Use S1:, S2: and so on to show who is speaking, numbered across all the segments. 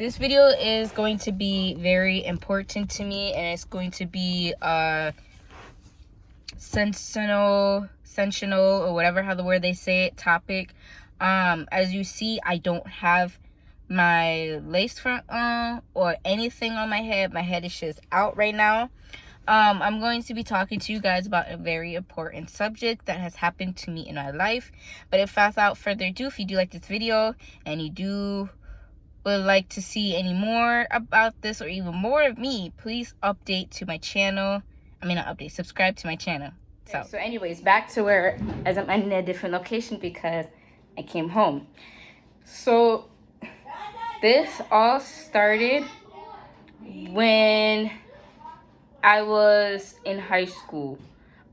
S1: This video is going to be very important to me, and it's going to be sensational or whatever how the word they say it topic. As you see, I don't have my lace front on or anything on my head. My head is just out right now. I'm going to be talking to you guys about a very important subject that has happened to me in my life. But without further ado, if you do like this video and you would like to see any more about this or even more of me, please update to my channel. Subscribe to my channel. So anyways, back to where, as I'm in a different location because I came home. So this all started when I was in high school.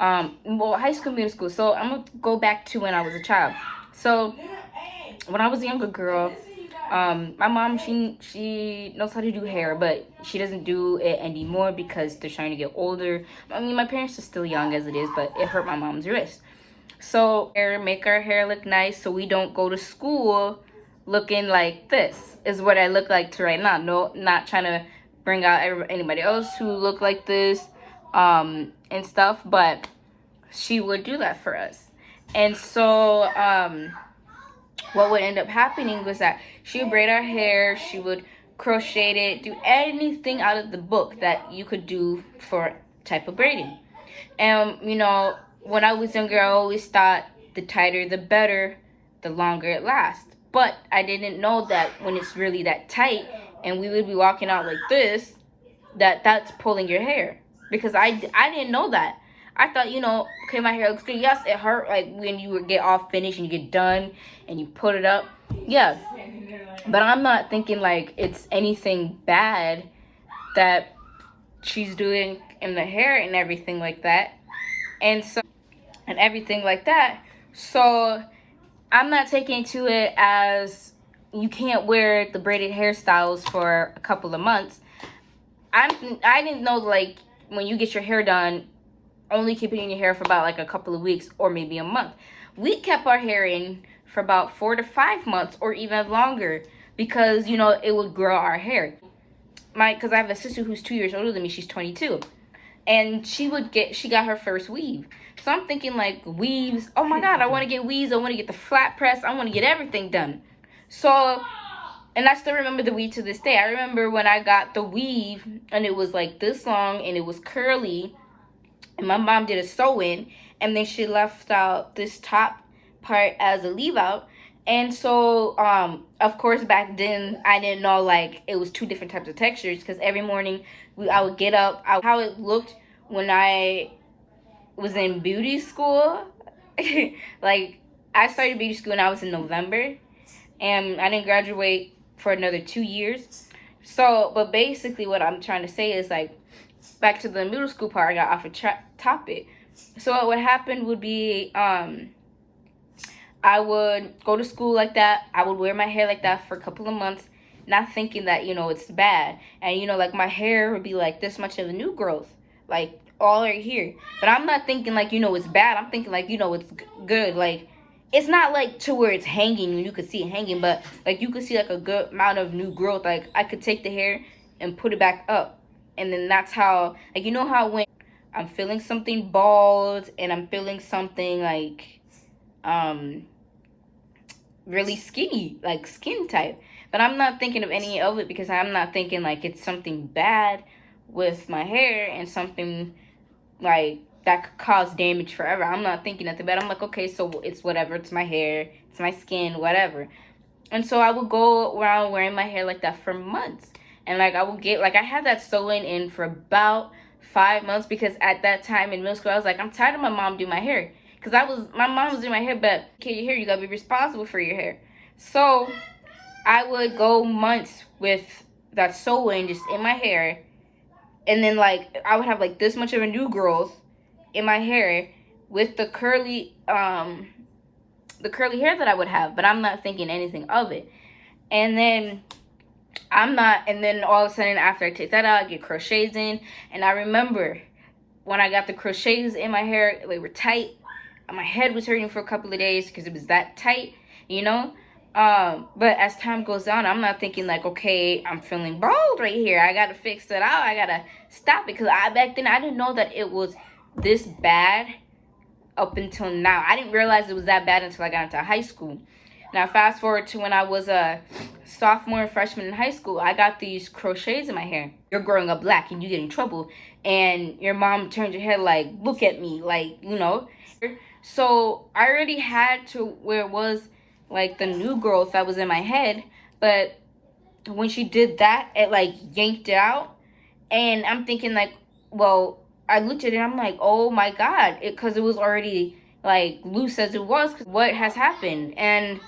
S1: High school, middle school. So I'm gonna go back to when I was a child. So when I was a younger girl, my mom, she knows how to do hair, but she doesn't do it anymore because they're trying to get older. I mean, my parents are still young as it is, but it hurt my mom's wrist. So make our hair look nice so we don't go to school looking like this is what I look like to right now. No, not trying to bring out anybody else who look like this and stuff, but she would do that for us. And so what would end up happening was that she would braid our hair, she would crochet it, do anything out of the book that you could do for type of braiding. And you know, when I was younger, I always thought the tighter the better, the longer it lasts. But I didn't know that when it's really that tight and we would be walking out like this, that's pulling your hair. Because I didn't know that. I thought, you know, okay, my hair looks good. Yes, it hurt like when you would get all finished and you get done and you put it up. Yeah. But I'm not thinking like it's anything bad that she's doing in the hair and everything like that. So I'm not taking to it as you can't wear the braided hairstyles for a couple of months. I didn't know like when you get your hair done, only keep it in your hair for about like a couple of weeks or maybe a month. We kept our hair in for about 4 to 5 months or even longer because, you know, it would grow our hair. Because I have a sister who's 2 years older than me. She's 22. And she got her first weave. So I'm thinking like weaves. Oh my God, I want to get weaves. I want to get the flat press. I want to get everything done. So, and I still remember the weave to this day. I remember when I got the weave and it was like this long and it was curly. And my mom did a sew-in, and then she left out this top part as a leave-out. And so, of course, back then, I didn't know, like, it was two different types of textures. Because every morning, I would get up. How it looked when I was in beauty school. Like, I started beauty school when I was in November. And I didn't graduate for another 2 years. So, but basically what I'm trying to say is, like, back to the middle school part, I got off a topic. So what would happen would be, I would go to school like that. I would wear my hair like that for a couple of months, not thinking that, you know, it's bad. And, you know, like my hair would be like this much of a new growth, like all right here. But I'm not thinking like, you know, it's bad. I'm thinking like, you know, it's good. Like, it's not like to where it's hanging and you could see it hanging, but like you could see like a good amount of new growth. Like I could take the hair and put it back up. And then that's how, like, you know how when I'm feeling something bald and I'm feeling something like really skinny, like skin type. But I'm not thinking of any of it because I'm not thinking like it's something bad with my hair and something like that could cause damage forever. I'm not thinking nothing bad. I'm like, okay, so it's whatever. It's my hair. It's my skin, whatever. And so I would go around wearing my hair like that for months. And, like, I would get, like, I had that sewing in for about 5 months because at that time in middle school, I was like, I'm tired of my mom doing my hair. Because my mom was doing my hair, but, okay, your hair, you got to be responsible for your hair. So, I would go months with that sewing just in my hair. And then, like, I would have, like, this much of a new growth in my hair with the curly hair that I would have. But I'm not thinking anything of it. And then all of a sudden after I take that out, I get crochets in. And I remember when I got the crochets in my hair, they were tight. My head was hurting for a couple of days because it was that tight, you know. But as time goes on, I'm not thinking like, okay, I'm feeling bald right here, I gotta fix it out, I gotta stop it, because back then I didn't know that it was this bad. Up until now, I didn't realize it was that bad until I got into high school. Now fast forward to when I was a sophomore and freshman in high school, I got these crochets in my hair. You're growing up black and you get in trouble, and your mom turns your head like, look at me, like, you know. So I already had to where it was like the new growth that was in my head, but when she did that, it like yanked it out. And I'm thinking like, well, I looked at it and I'm like, oh my god, because it was already like loose as it was. What has happened? And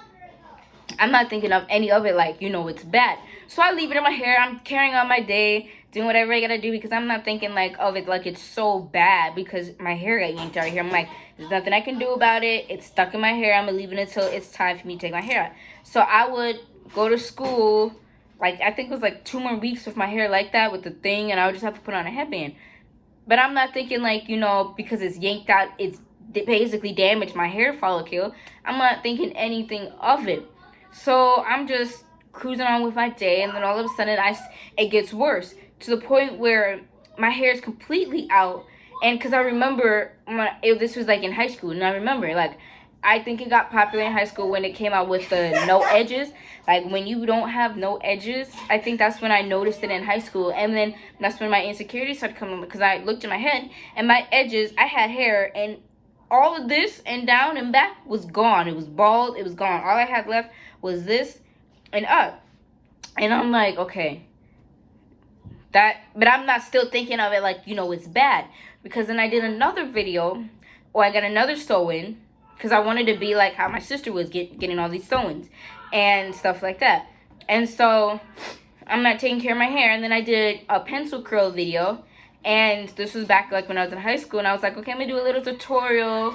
S1: I'm not thinking of any of it like, you know, it's bad. So I leave it in my hair. I'm carrying on my day, doing whatever I gotta do, because I'm not thinking like of it like it's so bad because my hair got yanked out of here. I'm like, there's nothing I can do about it. It's stuck in my hair. I'm gonna leave it until it's time for me to take my hair out. So I would go to school, like I think it was like 2 more weeks with my hair like that with the thing, and I would just have to put on a headband. But I'm not thinking like, you know, because it's yanked out, it's basically damaged my hair follicle. I'm not thinking anything of it. So I'm just cruising on with my day, and then all of a sudden it gets worse to the point where my hair is completely out. And because I remember this was like in high school, and I remember like I think it got popular in high school when it came out with the no edges. Like when you don't have no edges, I think that's when I noticed it in high school. And then that's when my insecurities started coming, because I looked in my head and my edges, I had hair, and all of this and down and back was gone. It was bald, it was gone. All I had left was this and up. And I'm like, okay, but I'm not still thinking of it like, you know, it's bad. Because then I did another video, or I got another sew-in, because I wanted to be like how my sister was getting all these sew-ins and stuff like that. And so I'm not taking care of my hair. And then I did a pencil curl video, and this was back like when I was in high school, and I was like, okay, I'm gonna do a little tutorial,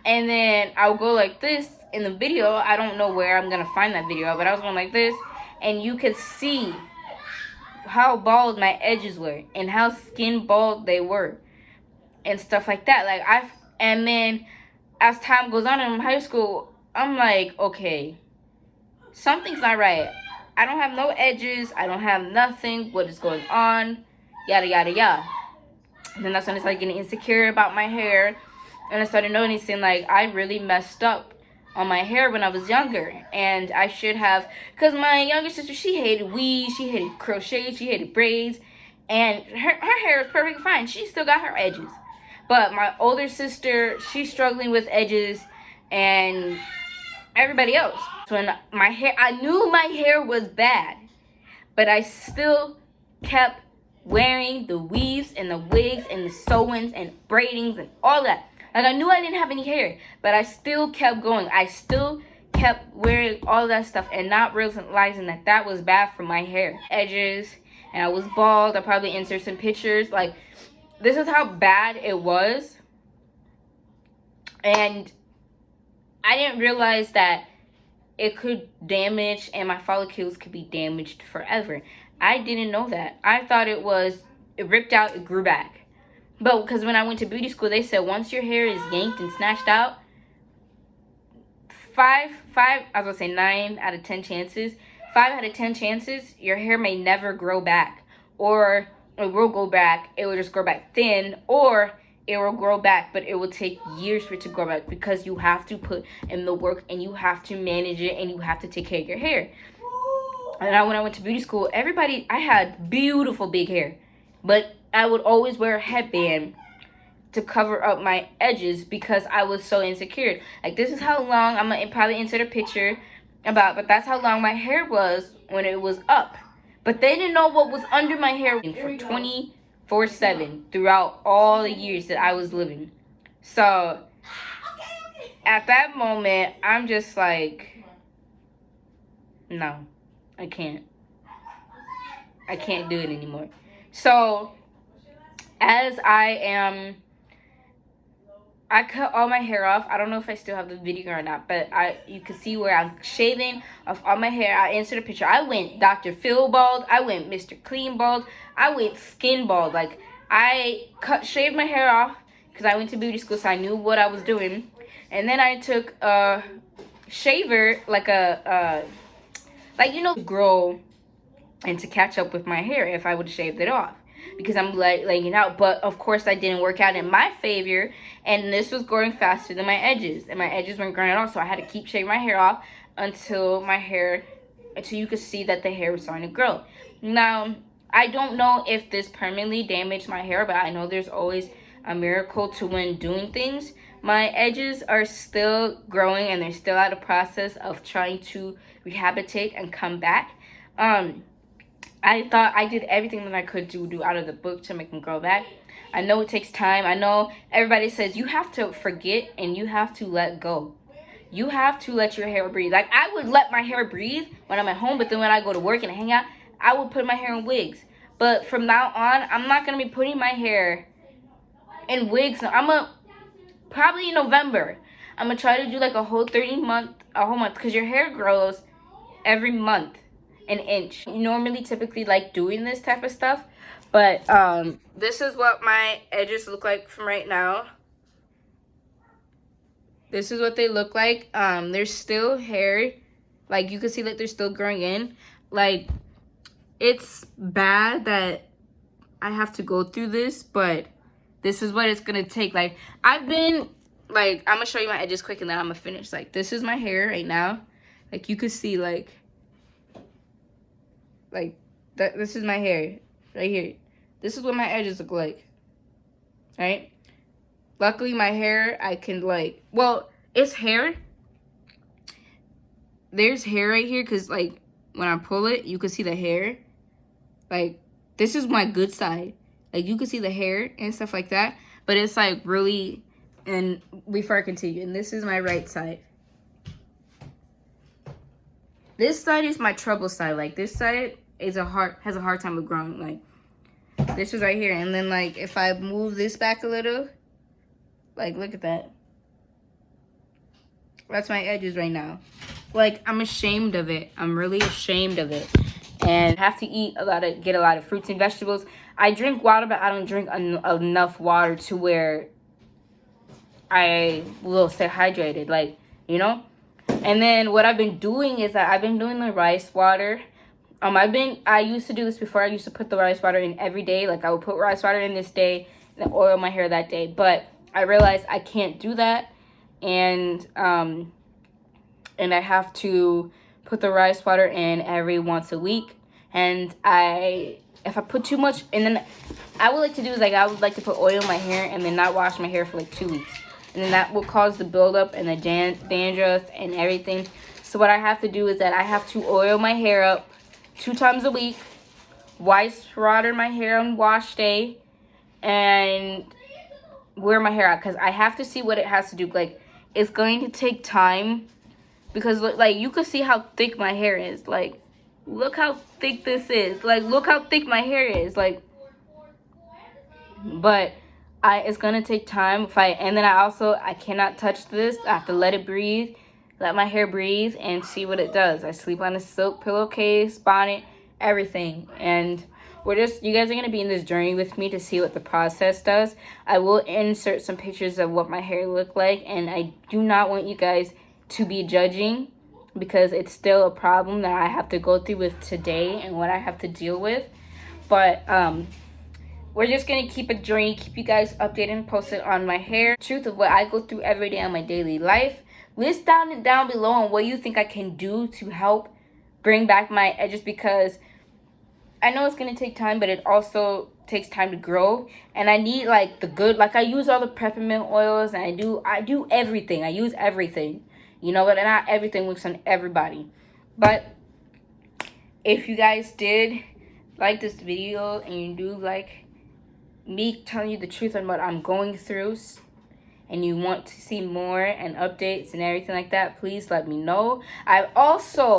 S1: and then I'll go like this in the video. I don't know where I'm gonna find that video, but I was going like this, and you could see how bald my edges were and how skin bald they were and stuff like that. Like and then as time goes on in high school, I'm like, okay, something's not right. I don't have no edges, I don't have nothing, what is going on, yada yada yada. And then that's when I started getting insecure about my hair, and I started noticing like I really messed up on my hair when I was younger. And I should have, because my younger sister, she hated weaves, she hated crochet, she hated braids, and her hair is perfectly fine. She still got her edges. But my older sister, she's struggling with edges, and everybody else. So when my hair, I knew my hair was bad, but I still kept wearing the weaves and the wigs and the sew-ins and braidings and all that. Like I knew I didn't have any hair, but I still kept going. I still kept wearing all that stuff and not realizing that that was bad for my hair. Edges, and I was bald. I'll probably insert some pictures. Like, this is how bad it was. And I didn't realize that it could damage, and my follicles could be damaged forever. I didn't know that. I thought it ripped out, it grew back. But because when I went to beauty school, they said once your hair is yanked and snatched out, 9 out of 10 chances, 5 out of 10 chances, your hair may never grow back. Or it will go back, it will just grow back thin, or it will grow back, but it will take years for it to grow back, because you have to put in the work, and you have to manage it, and you have to take care of your hair. And when I went to beauty school, I had beautiful big hair, but I would always wear a headband to cover up my edges because I was so insecure. Like, this is how long, I'm going to probably insert a picture but that's how long my hair was when it was up. But they didn't know what was under my hair for 24/7 throughout all the years that I was living. So, at that moment, I'm just like, no, I can't do it anymore. So, as I cut all my hair off. I don't know if I still have the video or not, but you can see where I'm shaving off all my hair. I insert a picture. I went Dr. Phil bald. I went Mr. Clean bald. I went skin bald. Like, I shaved my hair off because I went to beauty school, so I knew what I was doing. And then I took shaver, like a like, you know, grow and to catch up with my hair if I would have shaved it off, because I'm like laying it out. But of course that didn't work out in my favor, and this was growing faster than my edges, and my edges weren't growing at all. So I had to keep shaving my hair off until you could see that the hair was starting to grow. Now, I don't know if this permanently damaged my hair, but I know there's always a miracle to when doing things. My edges are still growing, and they're still at a process of trying to rehabilitate and come back. I thought I did everything that I could do out of the book to make them grow back. I know it takes time. I know everybody says you have to forget and you have to let go. You have to let your hair breathe. Like, I would let my hair breathe when I'm at home, but then when I go to work and hang out, I would put my hair in wigs. But from now on, I'm not going to be putting my hair in wigs. Probably in November, I'm going to try to do like a whole month, because your hair grows every month. An inch. Normally typically like doing this type of stuff, but this is what my edges look like from right now. This is what they look like. There's still hair, like you can see, like they're still growing in. Like, it's bad that I have to go through this, but this is what it's gonna take. Like, I'm gonna show you my edges quick and then I'm gonna finish. Like, this is my hair right now. Like, you can see, like that. This is my hair right here. This is what my edges look like, right? Luckily my hair, I can it's hair. There's hair right here, because like when I pull it, you can see the hair. Like, this is my good side. Like, you can see the hair and stuff like that, but it's like really. And before I continue, and this is my right side. This side is my trouble side. Like, this side has a hard time with growing. Like, this is right here. And then, like, if I move this back a little, like, look at that. That's my edges right now. Like, I'm ashamed of it. I'm really ashamed of it. And I have to get a lot of fruits and vegetables. I drink water, but I don't drink enough water to where I will stay hydrated. Like, you know? And then what I've been doing is that I've been doing the rice water. I used to do this before. I used to put the rice water in every day. Like, I would put rice water in this day and oil my hair that day. But I realized I can't do that. And I have to put the rice water in every once a week. And if I put too much, and then I would like to do is, like, I would like to put oil in my hair and then not wash my hair for like 2 weeks. And then that will cause the buildup and the dandruff and everything. So what I have to do is that I have to oil my hair up 2 times a week, rice water my hair on wash day, and wear my hair out, because I have to see what it has to do. Like, it's going to take time, because like, you can see how thick my hair is. Like, look how thick this is. Like, look how thick my hair is. Like, but it's gonna take time. And then I cannot touch this. I have to let it breathe, let my hair breathe, and see what it does. I sleep on a silk pillowcase, bonnet, everything. And you guys are gonna be in this journey with me to see what the process does. I will insert some pictures of what my hair looked like, and I do not want you guys to be judging, because it's still a problem that I have to go through with today and what I have to deal with. But we're just going to keep a journey, keep you guys updated and posted on my hair. Truth of what I go through every day in my daily life. List down below on what you think I can do to help bring back my edges, because I know it's going to take time, but it also takes time to grow. And I need like I use all the peppermint oils, and I do everything. I use everything. You know, but not everything works on everybody. But if you guys did like this video and you do like me telling you the truth on what I'm going through, and you want to see more and updates and everything like that, please let me know. I've also